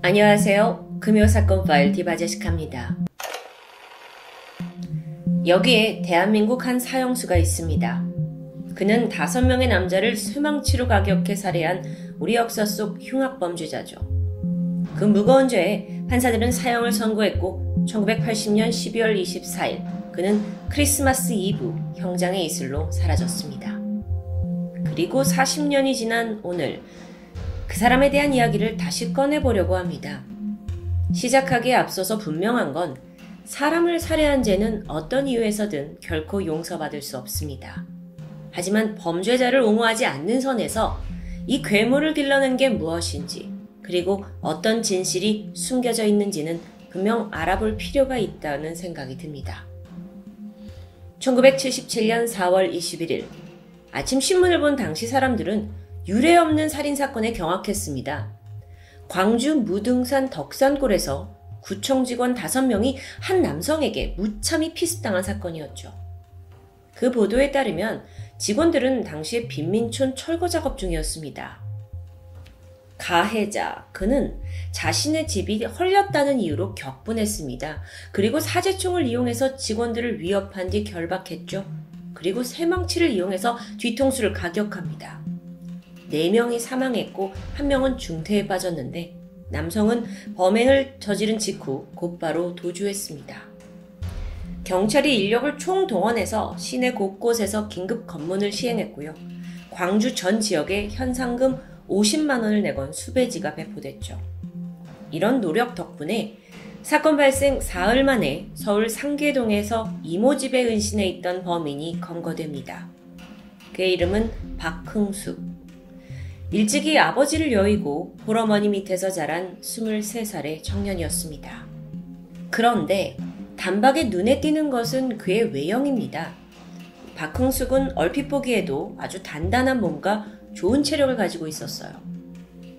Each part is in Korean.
안녕하세요. 금요사건 파일 디바제시카입니다. 여기에 대한민국 한 사형수가 있습니다. 그는 5명의 남자를 쇠망치로 가격해 살해한 우리 역사 속 흉악범죄자죠. 그 무거운 죄에 판사들은 사형을 선고했고 1980년 12월 24일 그는 크리스마스 이브 형장의 이슬로 사라졌습니다. 그리고 40년이 지난 오늘 그 사람에 대한 이야기를 다시 꺼내보려고 합니다. 시작하기에 앞서서 분명한 건 사람을 살해한 죄는 어떤 이유에서든 결코 용서받을 수 없습니다. 하지만 범죄자를 옹호하지 않는 선에서 이 괴물을 길러낸 게 무엇인지 그리고 어떤 진실이 숨겨져 있는지는 분명 알아볼 필요가 있다는 생각이 듭니다. 1977년 4월 21일 아침 신문을 본 당시 사람들은 유례없는 살인사건에 경악했습니다. 광주 무등산 덕산골에서 구청 직원 5명이 한 남성에게 무참히 피습당한 사건이었죠. 그 보도에 따르면 직원들은 당시에 빈민촌 철거 작업 중이었습니다. 가해자, 그는 자신의 집이 헐렸다는 이유로 격분했습니다. 그리고 사제총을 이용해서 직원들을 위협한 뒤 결박했죠. 그리고 쇠망치를 이용해서 뒤통수를 가격합니다. 4명이 사망했고 1명은 중태에 빠졌는데 남성은 범행을 저지른 직후 곧바로 도주했습니다. 경찰이 인력을 총동원해서 시내 곳곳에서 긴급 검문을 시행했고요. 광주 전 지역에 현상금 50만 원을 내건 수배지가 배포됐죠. 이런 노력 덕분에 사건 발생 사흘 만에 서울 상계동에서 이모 집에 은신해 있던 범인이 검거됩니다. 그의 이름은 박흥숙. 일찍이 아버지를 여의고 홀어머니 밑에서 자란 23살의 청년이었습니다. 그런데 단박에 눈에 띄는 것은 그의 외형입니다. 박흥숙은 얼핏 보기에도 아주 단단한 몸과 좋은 체력을 가지고 있었어요.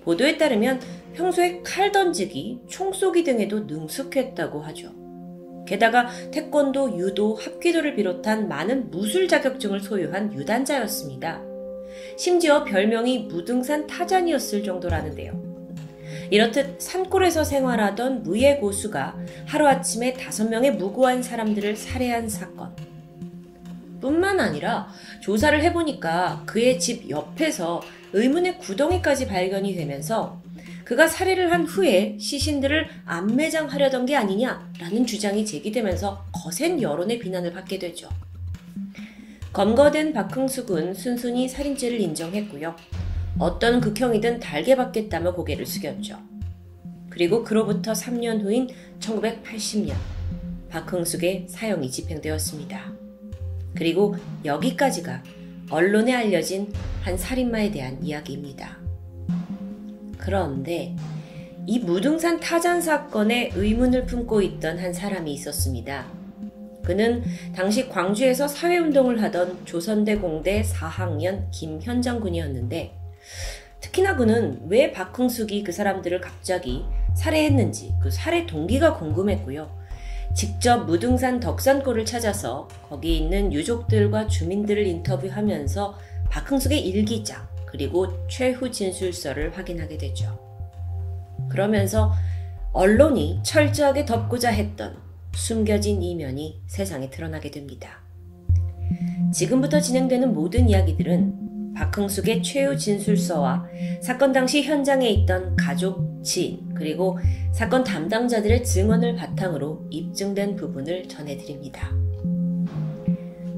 보도에 따르면 평소에 칼 던지기, 총 쏘기 등에도 능숙했다고 하죠. 게다가 태권도, 유도, 합기도를 비롯한 많은 무술 자격증을 소유한 유단자였습니다. 심지어 별명이 무등산 타잔이었을 정도라는데요. 이렇듯 산골에서 생활하던 무예 고수가 하루아침에 5명의 무고한 사람들을 살해한 사건. 뿐만 아니라 조사를 해보니까 그의 집 옆에서 의문의 구덩이까지 발견이 되면서 그가 살해를 한 후에 시신들을 안매장하려던 게 아니냐라는 주장이 제기되면서 거센 여론의 비난을 받게 되죠. 검거된 박흥숙은 순순히 살인죄를 인정했고요. 어떤 극형이든 달게 받겠다며 고개를 숙였죠. 그리고 그로부터 3년 후인 1980년 박흥숙의 사형이 집행되었습니다. 그리고 여기까지가 언론에 알려진 한 살인마에 대한 이야기입니다. 그런데 이 무등산 타잔 사건에 의문을 품고 있던 한 사람이 있었습니다. 그는 당시 광주에서 사회운동을 하던 조선대 공대 4학년 김현정 군이었는데 특히나 그는 왜 박흥숙이 그 사람들을 갑자기 살해했는지 그 살해 동기가 궁금했고요. 직접 무등산 덕산골을 찾아서 거기 있는 유족들과 주민들을 인터뷰하면서 박흥숙의 일기장 그리고 최후 진술서를 확인하게 되죠. 그러면서 언론이 철저하게 덮고자 했던 숨겨진 이면이 세상에 드러나게 됩니다. 지금부터 진행되는 모든 이야기들은 박흥숙의 최후 진술서와 사건 당시 현장에 있던 가족, 지인, 그리고 사건 담당자들의 증언을 바탕으로 입증된 부분을 전해드립니다.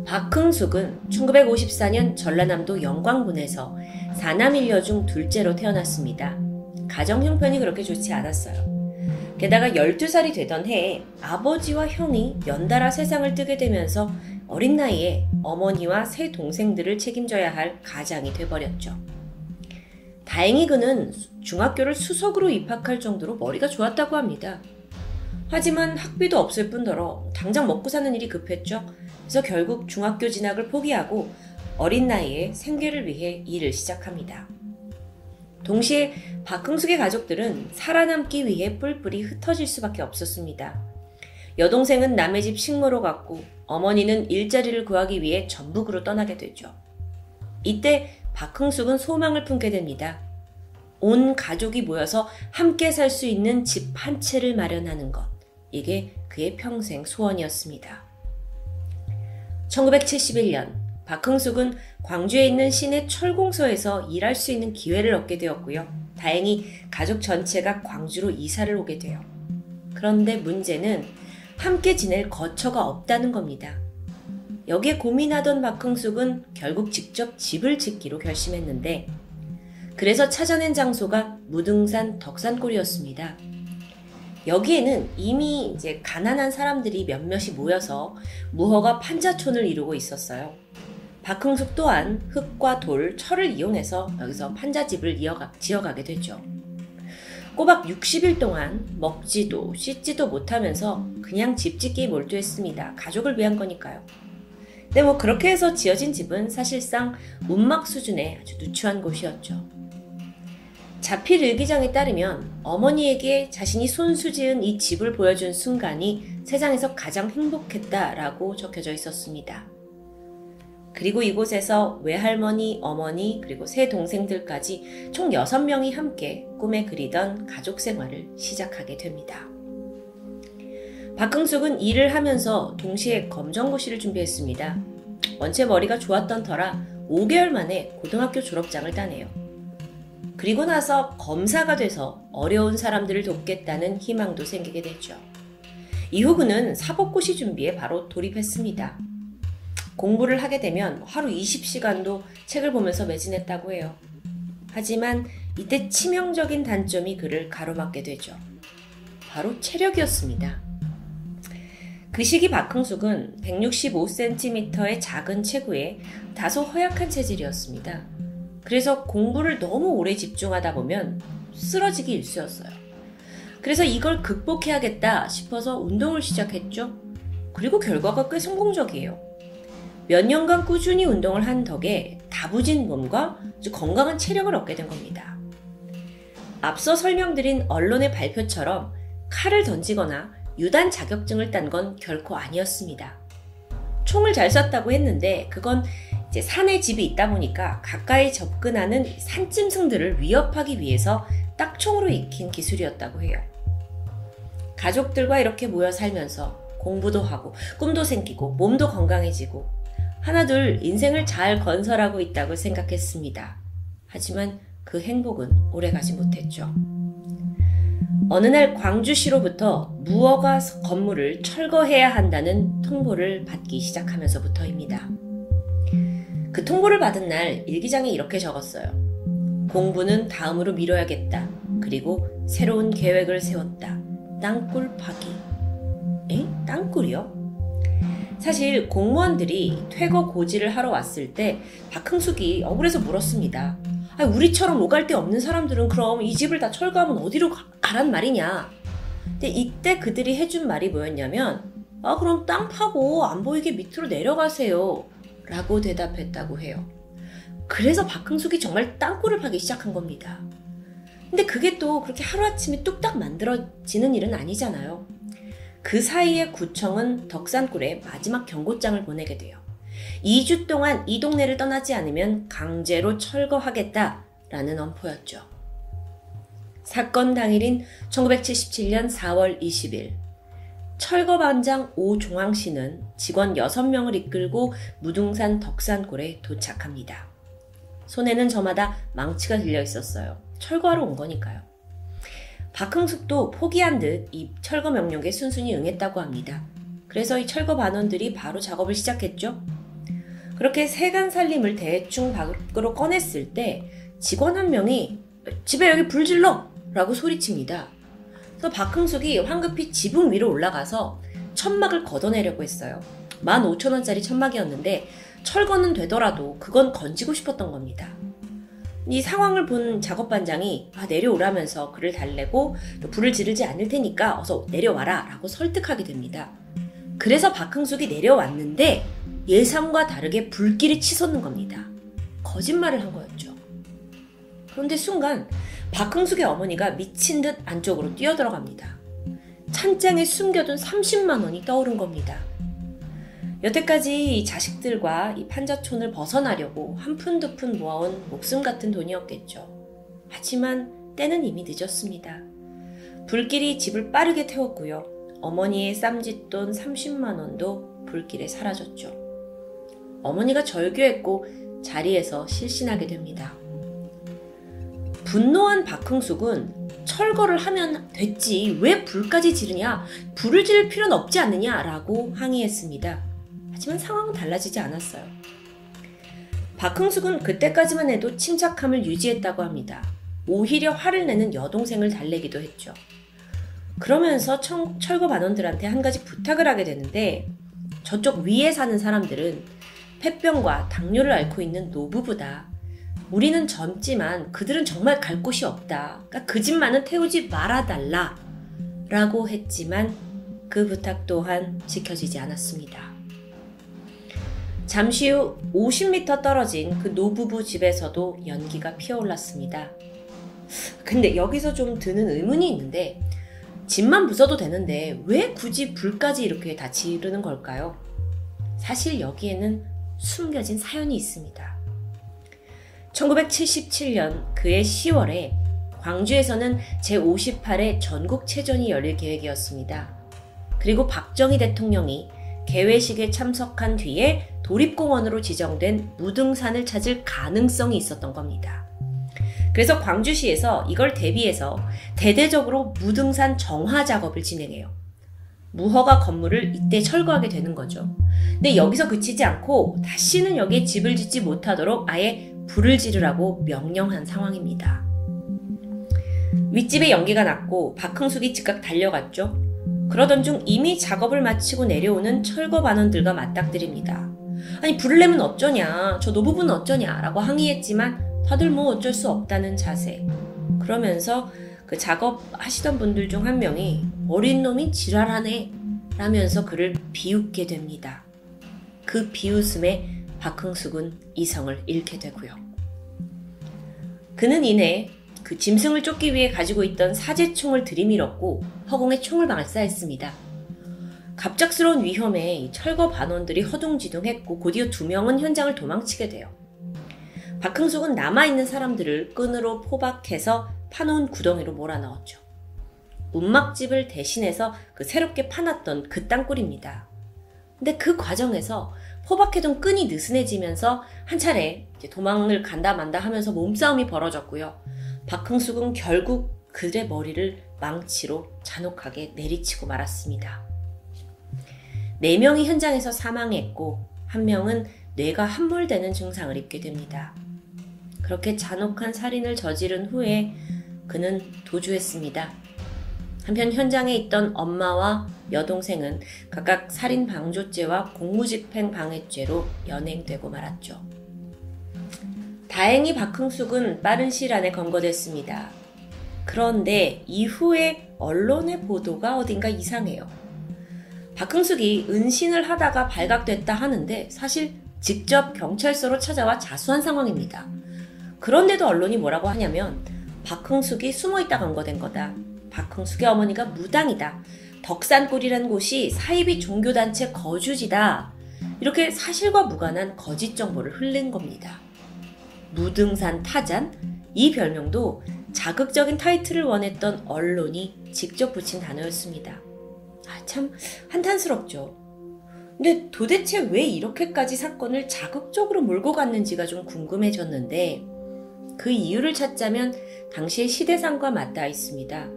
박흥숙은 1954년 전라남도 영광군에서 4남 1녀 중 둘째로 태어났습니다. 가정 형편이 그렇게 좋지 않았어요. 게다가 12살이 되던 해에 아버지와 형이 연달아 세상을 뜨게 되면서 어린 나이에 어머니와 세 동생들을 책임져야 할 가장이 돼버렸죠. 다행히 그는 중학교를 수석으로 입학할 정도로 머리가 좋았다고 합니다. 하지만 학비도 없을 뿐더러 당장 먹고 사는 일이 급했죠. 그래서 결국 중학교 진학을 포기하고 어린 나이에 생계를 위해 일을 시작합니다. 동시에 박흥숙의 가족들은 살아남기 위해 뿔뿔이 흩어질 수밖에 없었습니다. 여동생은 남의 집 식모로 갔고 어머니는 일자리를 구하기 위해 전북으로 떠나게 되죠. 이때 박흥숙은 소망을 품게 됩니다. 온 가족이 모여서 함께 살 수 있는 집 한 채를 마련하는 것. 이게 그의 평생 소원이었습니다. 1971년 박흥숙은 광주에 있는 시내 철공소에서 일할 수 있는 기회를 얻게 되었고요. 다행히 가족 전체가 광주로 이사를 오게 돼요. 그런데 문제는 함께 지낼 거처가 없다는 겁니다. 여기에 고민하던 박흥숙은 결국 직접 집을 짓기로 결심했는데, 그래서 찾아낸 장소가 무등산 덕산골이었습니다. 여기에는 이미 이제 가난한 사람들이 몇몇이 모여서 무허가 판자촌을 이루고 있었어요. 박흥숙 또한 흙과 돌, 철을 이용해서 여기서 판자집을 지어가게 되죠. 꼬박 60일 동안 먹지도 씻지도 못하면서 그냥 집 짓기에 몰두했습니다. 가족을 위한 거니까요. 근데 그렇게 해서 지어진 집은 사실상 운막 수준의 아주 누추한 곳이었죠. 자필 일기장에 따르면 어머니에게 자신이 손수지은 이 집을 보여준 순간이 세상에서 가장 행복했다라고 적혀져 있었습니다. 그리고 이곳에서 외할머니, 어머니, 그리고 세 동생들까지 총 6명이 함께 꿈에 그리던 가족 생활을 시작하게 됩니다. 박흥숙은 일을 하면서 동시에 검정고시를 준비했습니다. 원체 머리가 좋았던 터라 5개월 만에 고등학교 졸업장을 따네요. 그리고 나서 검사가 돼서 어려운 사람들을 돕겠다는 희망도 생기게 됐죠. 이후 그는 사법고시 준비에 바로 돌입했습니다. 공부를 하게 되면 하루 20시간도 책을 보면서 매진했다고 해요. 하지만 이때 치명적인 단점이 그를 가로막게 되죠. 바로 체력이었습니다. 그 시기 박흥숙은 165cm의 작은 체구에 다소 허약한 체질이었습니다. 그래서 공부를 너무 오래 집중하다 보면 쓰러지기 일쑤였어요. 그래서 이걸 극복해야겠다 싶어서 운동을 시작했죠. 그리고 결과가 꽤 성공적이에요. 몇 년간 꾸준히 운동을 한 덕에 다부진 몸과 건강한 체력을 얻게 된 겁니다. 앞서 설명드린 언론의 발표처럼 칼을 던지거나 유단 자격증을 딴 건 결코 아니었습니다. 총을 잘 쐈다고 했는데 그건 이제 산에 집이 있다 보니까 가까이 접근하는 산짐승들을 위협하기 위해서 딱총으로 익힌 기술이었다고 해요. 가족들과 이렇게 모여 살면서 공부도 하고 꿈도 생기고 몸도 건강해지고 하나둘 인생을 잘 건설하고 있다고 생각했습니다. 하지만 그 행복은 오래가지 못했죠. 어느 날 광주시로부터 무허가 건물을 철거해야 한다는 통보를 받기 시작하면서부터입니다. 그 통보를 받은 날 일기장에 이렇게 적었어요. 공부는 다음으로 미뤄야겠다. 그리고 새로운 계획을 세웠다. 땅굴 파기. 땅굴이요? 사실 공무원들이 퇴거 고지를 하러 왔을 때 박흥숙이 억울해서 물었습니다. 우리처럼 오갈 데 없는 사람들은 그럼 이 집을 다 철거하면 어디로 가란 말이냐. 근데 이때 그들이 해준 말이 뭐였냐면 그럼 땅 파고 안 보이게 밑으로 내려가세요 라고 대답했다고 해요. 그래서 박흥숙이 정말 땅굴을 파기 시작한 겁니다. 근데 그게 또 그렇게 하루아침에 뚝딱 만들어지는 일은 아니잖아요. 그 사이에 구청은 덕산골에 마지막 경고장을 보내게 돼요. 2주 동안 이 동네를 떠나지 않으면 강제로 철거하겠다라는 엄포였죠. 사건 당일인 1977년 4월 20일 철거반장 오종황 씨는 직원 6명을 이끌고 무등산 덕산골에 도착합니다. 손에는 저마다 망치가 들려 있었어요. 철거하러 온 거니까요. 박흥숙도 포기한 듯 이 철거 명령에 순순히 응했다고 합니다. 그래서 이 철거 반원들이 바로 작업을 시작했죠. 그렇게 세간 살림을 대충 밖으로 꺼냈을 때 직원 한 명이 집에 여기 불 질러! 라고 소리칩니다. 그래서 박흥숙이 황급히 지붕 위로 올라가서 천막을 걷어내려고 했어요. 15,000원짜리 천막이었는데 철거는 되더라도 그건 건지고 싶었던 겁니다. 이 상황을 본 작업반장이 내려오라면서 그를 달래고 불을 지르지 않을 테니까 어서 내려와라 라고 설득하게 됩니다. 그래서 박흥숙이 내려왔는데 예상과 다르게 불길이 치솟는 겁니다. 거짓말을 한 거였죠. 그런데 순간 박흥숙의 어머니가 미친 듯 안쪽으로 뛰어들어갑니다. 찬장에 숨겨둔 30만 원이 떠오른 겁니다. 여태까지 이 자식들과 이 판자촌을 벗어나려고 한 푼 두 푼 모아온 목숨 같은 돈이었겠죠. 하지만 때는 이미 늦었습니다. 불길이 집을 빠르게 태웠고요. 어머니의 쌈짓돈 30만 원도 불길에 사라졌죠. 어머니가 절규했고 자리에서 실신하게 됩니다. 분노한 박흥숙은 철거를 하면 됐지 왜 불까지 지르냐, 불을 지를 필요는 없지 않느냐 라고 항의했습니다. 하지만 상황은 달라지지 않았어요. 박흥숙은 그때까지만 해도 침착함을 유지했다고 합니다. 오히려 화를 내는 여동생을 달래기도 했죠. 그러면서 철거 반원들한테 한 가지 부탁을 하게 되는데, 저쪽 위에 사는 사람들은 폐병과 당뇨를 앓고 있는 노부부다. 우리는 젊지만 그들은 정말 갈 곳이 없다. 그러니까 그 집만은 태우지 말아달라 라고 했지만 그 부탁 또한 지켜지지 않았습니다. 잠시 후 50m 떨어진 그 노부부 집에서도 연기가 피어올랐습니다. 근데 여기서 좀 드는 의문이 있는데, 집만 부숴도 되는데 왜 굳이 불까지 이렇게 다 지르는 걸까요? 사실 여기에는 숨겨진 사연이 있습니다. 1977년 그해 10월에 광주에서는 제58회 전국체전이 열릴 계획이었습니다. 그리고 박정희 대통령이 개회식에 참석한 뒤에 도립공원으로 지정된 무등산을 찾을 가능성이 있었던 겁니다. 그래서 광주시에서 이걸 대비해서 대대적으로 무등산 정화 작업을 진행해요. 무허가 건물을 이때 철거하게 되는 거죠. 근데 여기서 그치지 않고 다시는 여기에 집을 짓지 못하도록 아예 불을 지르라고 명령한 상황입니다. 윗집에 연기가 났고 박흥숙이 즉각 달려갔죠. 그러던 중 이미 작업을 마치고 내려오는 철거 반원들과 맞닥뜨립니다. 아니 불을 내면 어쩌냐, 저 노부부는 어쩌냐 라고 항의했지만 다들 뭐 어쩔 수 없다는 자세. 그러면서 그 작업하시던 분들 중 한 명이 어린 놈이 지랄하네 라면서 그를 비웃게 됩니다. 그 비웃음에 박흥숙은 이성을 잃게 되고요. 그는 이내 그 짐승을 쫓기 위해 가지고 있던 사제총을 들이밀었고 허공에 총을 발사했습니다. 갑작스러운 위험에 철거 반원들이 허둥지둥했고 곧이어 2명은 현장을 도망치게 돼요. 박흥숙은 남아있는 사람들을 끈으로 포박해서 파놓은 구덩이로 몰아넣었죠. 움막집을 대신해서 그 새롭게 파놨던 그 땅굴입니다. 근데 그 과정에서 포박해둔 끈이 느슨해지면서 한 차례 도망을 간다 만다 하면서 몸싸움이 벌어졌고요. 박흥숙은 결국 그들의 머리를 망치로 잔혹하게 내리치고 말았습니다. 4명이 현장에서 사망했고 1명은 뇌가 함몰되는 증상을 입게 됩니다. 그렇게 잔혹한 살인을 저지른 후에 그는 도주했습니다. 한편 현장에 있던 엄마와 여동생은 각각 살인 방조죄와 공무집행 방해죄로 연행되고 말았죠. 다행히 박흥숙은 빠른 시일 안에 검거됐습니다. 그런데 이후에 언론의 보도가 어딘가 이상해요. 박흥숙이 은신을 하다가 발각됐다 하는데 사실 직접 경찰서로 찾아와 자수한 상황입니다. 그런데도 언론이 뭐라고 하냐면 박흥숙이 숨어있다 검거된 거다. 박흥숙의 어머니가 무당이다. 덕산골이라는 곳이 사이비 종교단체 거주지다. 이렇게 사실과 무관한 거짓 정보를 흘린 겁니다. 무등산 타잔? 이 별명도 자극적인 타이틀을 원했던 언론이 직접 붙인 단어였습니다. 참 한탄스럽죠. 근데 도대체 왜 이렇게까지 사건을 자극적으로 몰고 갔는지가 좀 궁금해졌는데 그 이유를 찾자면 당시의 시대상과 맞닿아 있습니다.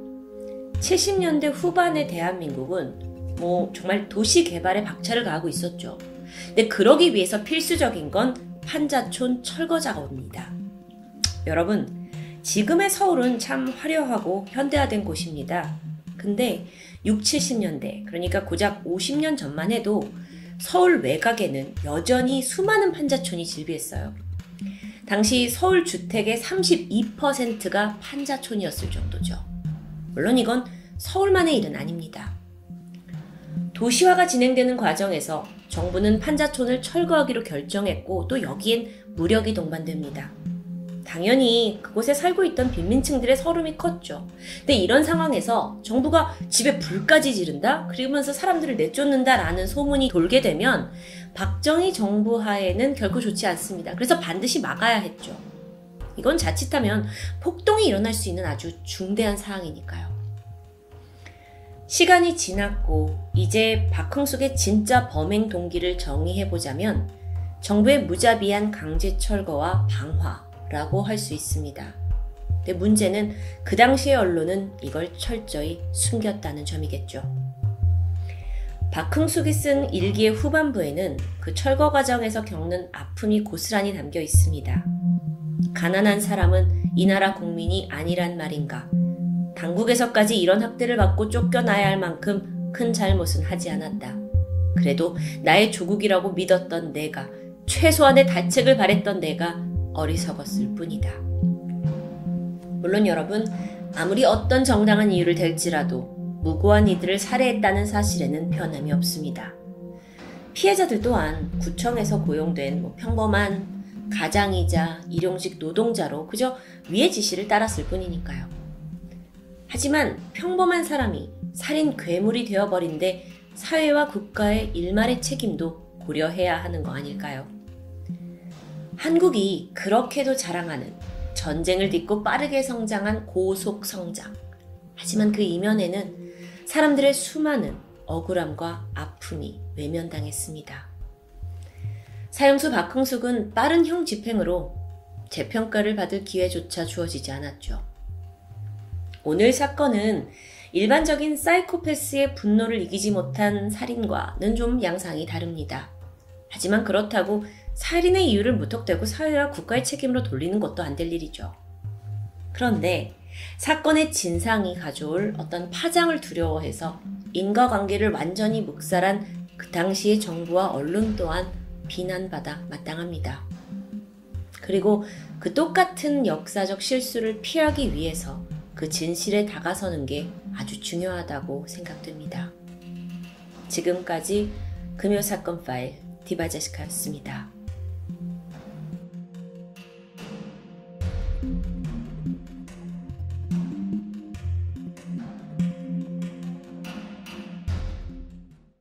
70년대 후반의 대한민국은 정말 도시 개발에 박차를 가하고 있었죠. 근데 그러기 위해서 필수적인 건 판자촌 철거 작업입니다. 여러분, 지금의 서울은 참 화려하고 현대화된 곳입니다. 근데 6, 70년대, 그러니까 고작 50년 전만 해도 서울 외곽에는 여전히 수많은 판자촌이 즐비했어요. 당시 서울 주택의 32%가 판자촌이었을 정도죠. 물론 이건 서울만의 일은 아닙니다. 도시화가 진행되는 과정에서 정부는 판자촌을 철거하기로 결정했고 또 여기엔 무력이 동반됩니다. 당연히 그곳에 살고 있던 빈민층들의 서름이 컸죠. 근데 이런 상황에서 정부가 집에 불까지 지른다? 그러면서 사람들을 내쫓는다라는 소문이 돌게 되면 박정희 정부 하에는 결코 좋지 않습니다. 그래서 반드시 막아야 했죠. 이건 자칫하면 폭동이 일어날 수 있는 아주 중대한 사항이니까요. 시간이 지났고 이제 박흥숙의 진짜 범행 동기를 정의해보자면 정부의 무자비한 강제 철거와 방화라고 할 수 있습니다. 근데 문제는 그 당시의 언론은 이걸 철저히 숨겼다는 점이겠죠. 박흥숙이 쓴 일기의 후반부에는 그 철거 과정에서 겪는 아픔이 고스란히 담겨 있습니다. 가난한 사람은 이 나라 국민이 아니란 말인가. 당국에서까지 이런 학대를 받고 쫓겨나야 할 만큼 큰 잘못은 하지 않았다. 그래도 나의 조국이라고 믿었던 내가, 최소한의 다책을 바랬던 내가 어리석었을 뿐이다. 물론 여러분, 아무리 어떤 정당한 이유를 댈지라도 무고한 이들을 살해했다는 사실에는 변함이 없습니다. 피해자들 또한 구청에서 고용된 평범한 가장이자 일용직 노동자로 그저 위의 지시를 따랐을 뿐이니까요. 하지만 평범한 사람이 살인 괴물이 되어버린 데 사회와 국가의 일말의 책임도 고려해야 하는 거 아닐까요? 한국이 그렇게도 자랑하는 전쟁을 딛고 빠르게 성장한 고속 성장. 하지만 그 이면에는 사람들의 수많은 억울함과 아픔이 외면당했습니다. 사형수 박흥숙은 빠른 형 집행으로 재평가를 받을 기회조차 주어지지 않았죠. 오늘 사건은 일반적인 사이코패스의 분노를 이기지 못한 살인과는 좀 양상이 다릅니다. 하지만 그렇다고 살인의 이유를 무턱대고 사회와 국가의 책임으로 돌리는 것도 안 될 일이죠. 그런데 사건의 진상이 가져올 어떤 파장을 두려워해서 인과관계를 완전히 묵살한 그 당시의 정부와 언론 또한 비난받아 마땅합니다. 그리고 그 똑같은 역사적 실수를 피하기 위해서 그 진실에 다가서는 게 아주 중요하다고 생각됩니다. 지금까지 금요사건 파일 디바제시카였습니다.